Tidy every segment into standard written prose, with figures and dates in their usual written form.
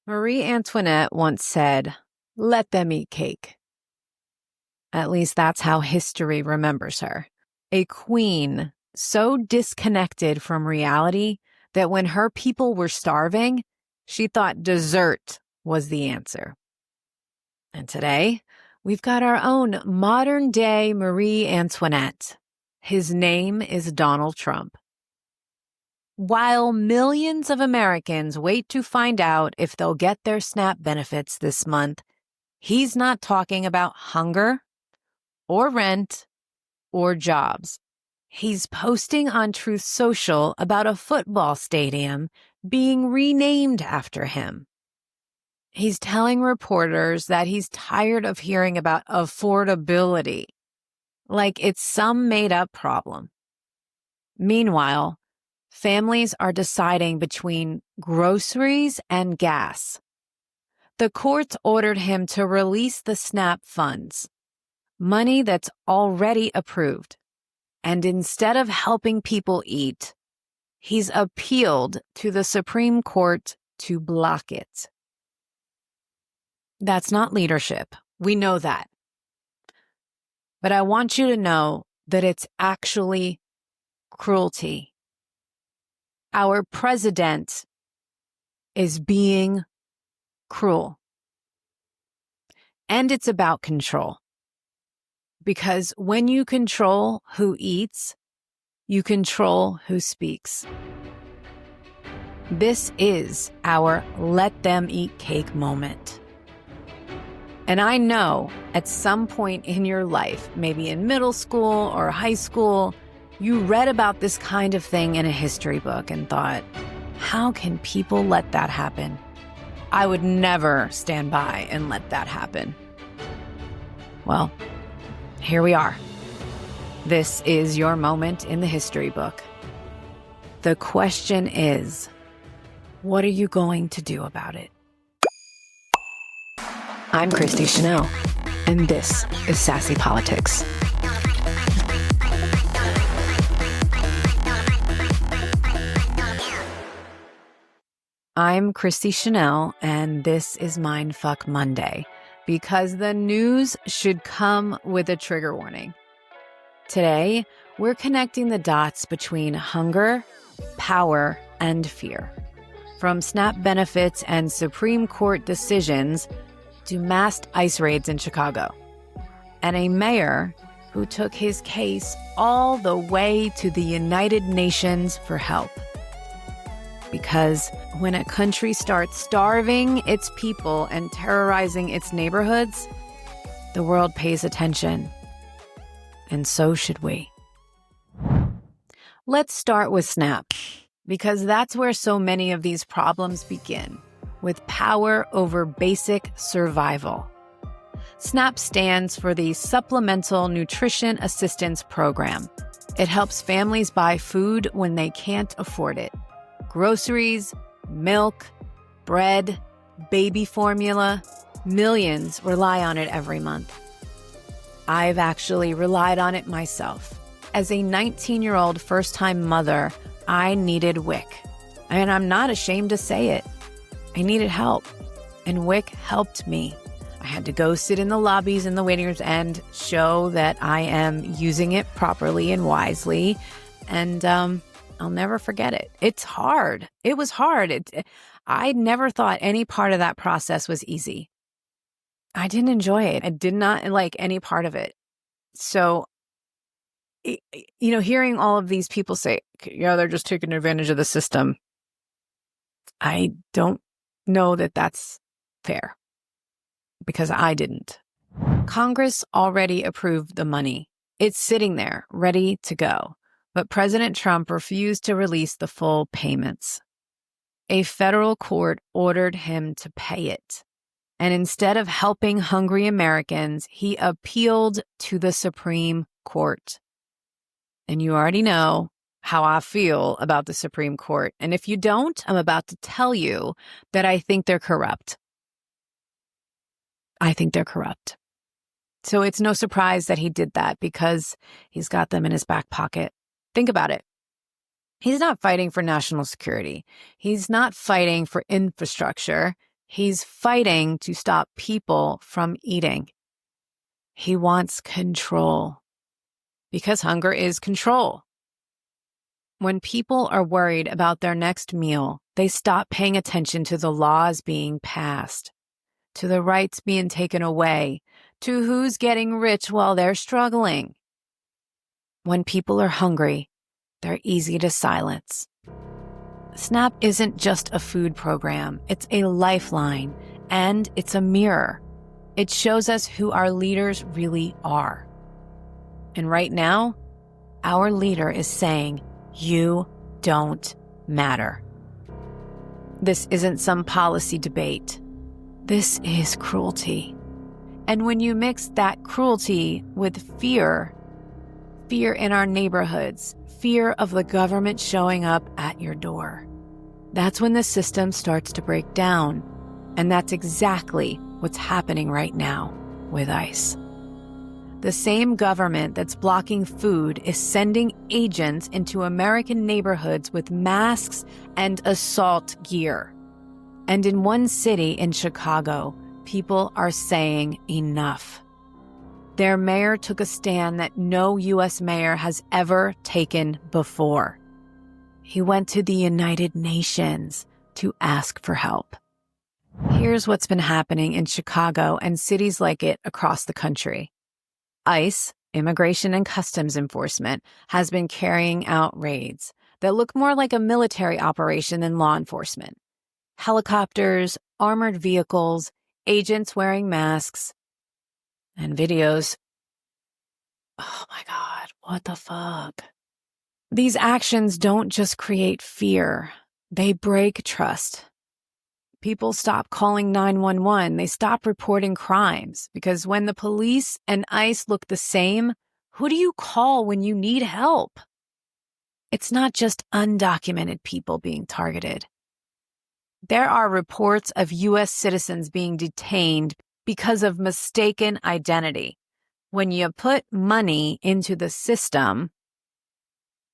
Marie Antoinette once said, "Let them eat cake." At least that's how history remembers her. A queen so disconnected from reality that when her people were starving, she thought dessert was the answer. And today, we've got our own modern-day Marie Antoinette. His name is Donald Trump. While millions of Americans wait to find out if they'll get their SNAP benefits this month, he's not talking about hunger or rent or jobs. He's posting on Truth Social about a football stadium being renamed after him. He's telling reporters that he's tired of hearing about affordability, like it's some made-up problem. Meanwhile, families are deciding between groceries and gas. The courts ordered him to release the SNAP funds, money that's already approved. And instead of helping people eat, he's appealed to the Supreme Court to block it. That's not leadership. We know that. But I want you to know that it's actually cruelty. Our president is being cruel. And it's about control. Because when you control who eats, you control who speaks. This is our let them eat cake moment. And I know at some point in your life, maybe in middle school or high school, you read about this kind of thing in a history book and thought, how can people let that happen? I would never stand by and let that happen. Well, here we are. This is your moment in the history book. The question is, what are you going to do about it? I'm Christy Chanelle, and this is Sassy Politics. I'm Christy Chanelle, and this is Mindfck Monday, because the news should come with a trigger warning. Today, we're connecting the dots between hunger, power, and fear. From SNAP benefits and Supreme Court decisions to massed ICE raids in Chicago, and a mayor who took his case all the way to the United Nations for help. Because when a country starts starving its people and terrorizing its neighborhoods, the world pays attention. And so should we. Let's start with SNAP, because that's where so many of these problems begin, with power over basic survival. SNAP stands for the Supplemental Nutrition Assistance Program. It helps families buy food when they can't afford it. Groceries, milk, bread, baby formula, millions rely on it every month. I've actually relied on it myself. As a 19-year-old first-time mother, I needed WIC. And I'm not ashamed to say it. I needed help. And WIC helped me. I had to go sit in the lobbies and the waiting rooms and show that I am using it properly and wisely. And I'll never forget it. It's hard. It was hard. I never thought any part of that process was easy. I didn't enjoy it. I did not like any part of it. So, hearing all of these people say, yeah, they're just taking advantage of the system. I don't know that that's fair because I didn't. Congress already approved the money. It's sitting there, ready to go. But President Trump refused to release the full payments. A federal court ordered him to pay it. And instead of helping hungry Americans, he appealed to the Supreme Court. And you already know how I feel about the Supreme Court. And if you don't, I'm about to tell you that I think they're corrupt. I think they're corrupt. So it's no surprise that he did that because he's got them in his back pocket. Think about it. He's not fighting for national security. He's not fighting for infrastructure. He's fighting to stop people from eating. He wants control, because hunger is control. When people are worried about their next meal, they stop paying attention to the laws being passed, to the rights being taken away, to who's getting rich while they're struggling. When people are hungry, they're easy to silence. SNAP isn't just a food program, it's a lifeline, and it's a mirror. It shows us who our leaders really are. And right now, our leader is saying, "You don't matter." This isn't some policy debate. This is cruelty. And when you mix that cruelty with fear in our neighborhoods, fear of the government showing up at your door, that's when the system starts to break down. And that's exactly what's happening right now with ICE. The same government that's blocking food is sending agents into American neighborhoods with masks and assault gear. And in one city in Chicago, people are saying enough. Their mayor took a stand that no U.S. mayor has ever taken before. He went to the United Nations to ask for help. Here's what's been happening in Chicago and cities like it across the country. ICE, Immigration and Customs Enforcement, has been carrying out raids that look more like a military operation than law enforcement. Helicopters, armored vehicles, agents wearing masks, and videos. Oh my God, what the fuck? These actions don't just create fear, they break trust. People stop calling 911. They stop reporting crimes because when the police and ICE look the same, who do you call when you need help? It's not just undocumented people being targeted. There are reports of U.S. citizens being detained because of mistaken identity. When you put money into the system,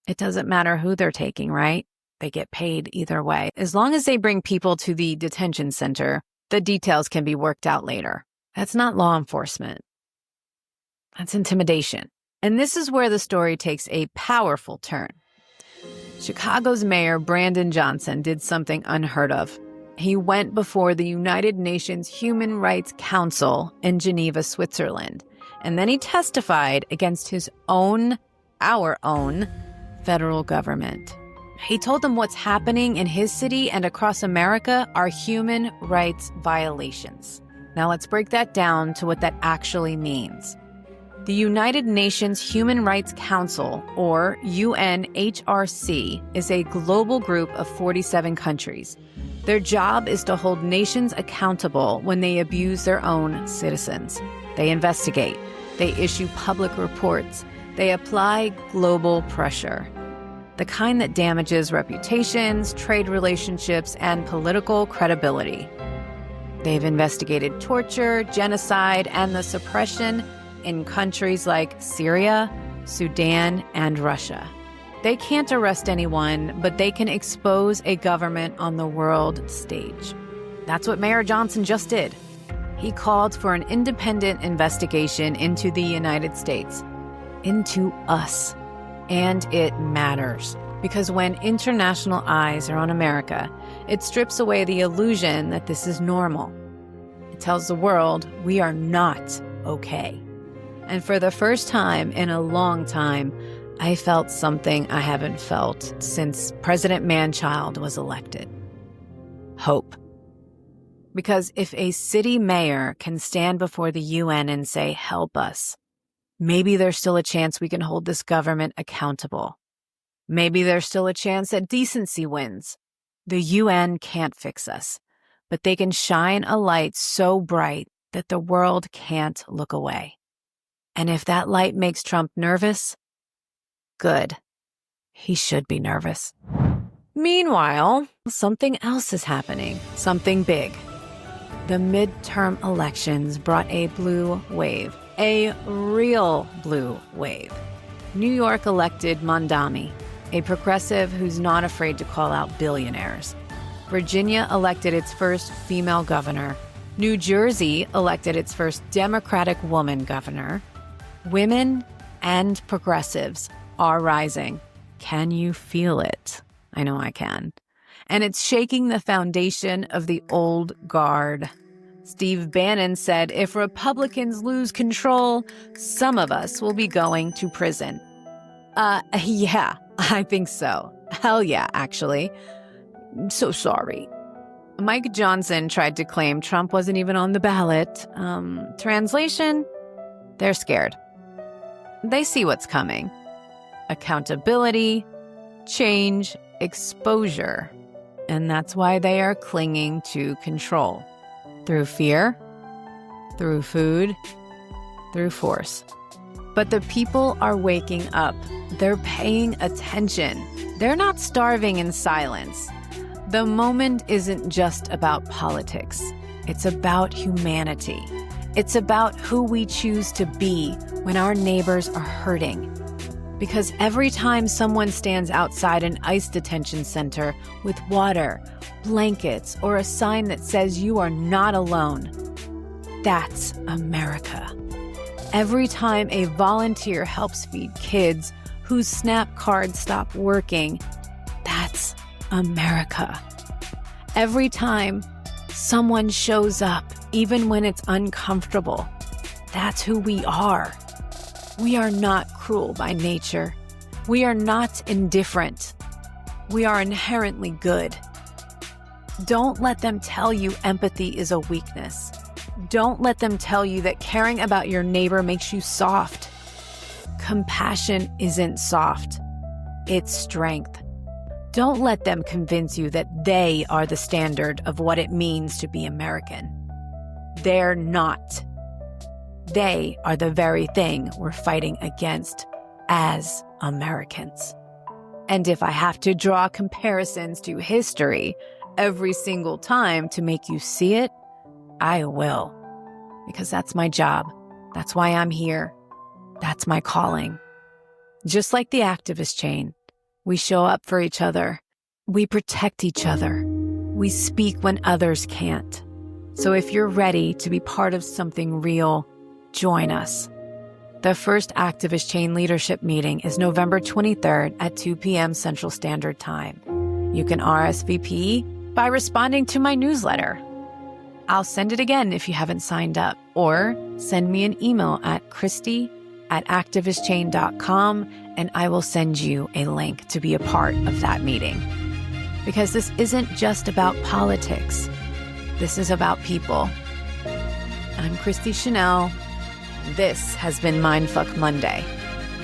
it doesn't matter who they're taking, right? They get paid either way. As long as they bring people to the detention center, the details can be worked out later. That's not law enforcement. That's intimidation. And this is where the story takes a powerful turn. Chicago's mayor, Brandon Johnson, did something unheard of. He went before the United Nations Human Rights Council in Geneva, Switzerland, and then he testified against our own, federal government. He told them what's happening in his city and across America are human rights violations. Now let's break that down to what that actually means. The United Nations Human Rights Council, or UNHRC, is a global group of 47 countries. Their job is to hold nations accountable when they abuse their own citizens. They investigate. They issue public reports. They apply global pressure. The kind that damages reputations, trade relationships, and political credibility. They've investigated torture, genocide, and the suppression in countries like Syria, Sudan, and Russia. They can't arrest anyone, but they can expose a government on the world stage. That's what Mayor Johnson just did. He called for an independent investigation into the United States, into us. And it matters, because when international eyes are on America, it strips away the illusion that this is normal. It tells the world we are not okay. And for the first time in a long time, I felt something I haven't felt since President Manchild was elected. Hope. Because if a city mayor can stand before the UN and say, "Help us," maybe there's still a chance we can hold this government accountable. Maybe there's still a chance that decency wins. The UN can't fix us, but they can shine a light so bright that the world can't look away. And if that light makes Trump nervous, good. He should be nervous. Meanwhile, something else is happening, something big. The midterm elections brought a blue wave. A real blue wave. New York elected Mondami, a progressive who's not afraid to call out billionaires. Virginia elected its first female governor. New Jersey elected its first Democratic woman governor. Women and progressives are rising. Can you feel it? I know I can. And it's shaking the foundation of the old guard. Steve Bannon said if Republicans lose control, some of us will be going to prison. Yeah, I think so. Hell yeah, actually. I'm so sorry. Mike Johnson tried to claim Trump wasn't even on the ballot. Translation? They're scared. They see what's coming. Accountability, change, exposure. And that's why they are clinging to control. Through fear, through food, through force. But the people are waking up. They're paying attention. They're not starving in silence. The moment isn't just about politics. It's about humanity. It's about who we choose to be when our neighbors are hurting. Because every time someone stands outside an ICE detention center with water, blankets, or a sign that says you are not alone, that's America. Every time a volunteer helps feed kids whose SNAP cards stop working, that's America. Every time someone shows up, even when it's uncomfortable, that's who we are. We are not cruel by nature. We are not indifferent. We are inherently good. Don't let them tell you empathy is a weakness. Don't let them tell you that caring about your neighbor makes you soft. Compassion isn't soft. It's strength. Don't let them convince you that they are the standard of what it means to be American. They're not. They are the very thing we're fighting against as Americans. And if I have to draw comparisons to history every single time to make you see it, I will. Because that's my job. That's why I'm here. That's my calling. Just like the activist chain, we show up for each other. We protect each other. We speak when others can't. So if you're ready to be part of something real, join us. The first activist chain leadership meeting is November 23rd at 2 p.m. Central Standard Time. You can RSVP by responding to my newsletter. I'll send it again if you haven't signed up, or send me an email at christy@activistchain.com and I will send you a link to be a part of that meeting. Because this isn't just about politics. This is about people. I'm Christy Chanelle. This has been Mindfck Monday.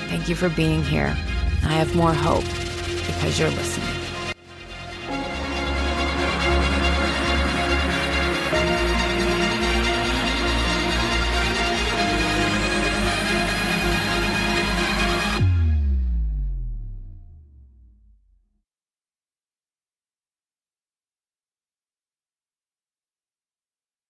Thank you for being here. I have more hope because you're listening.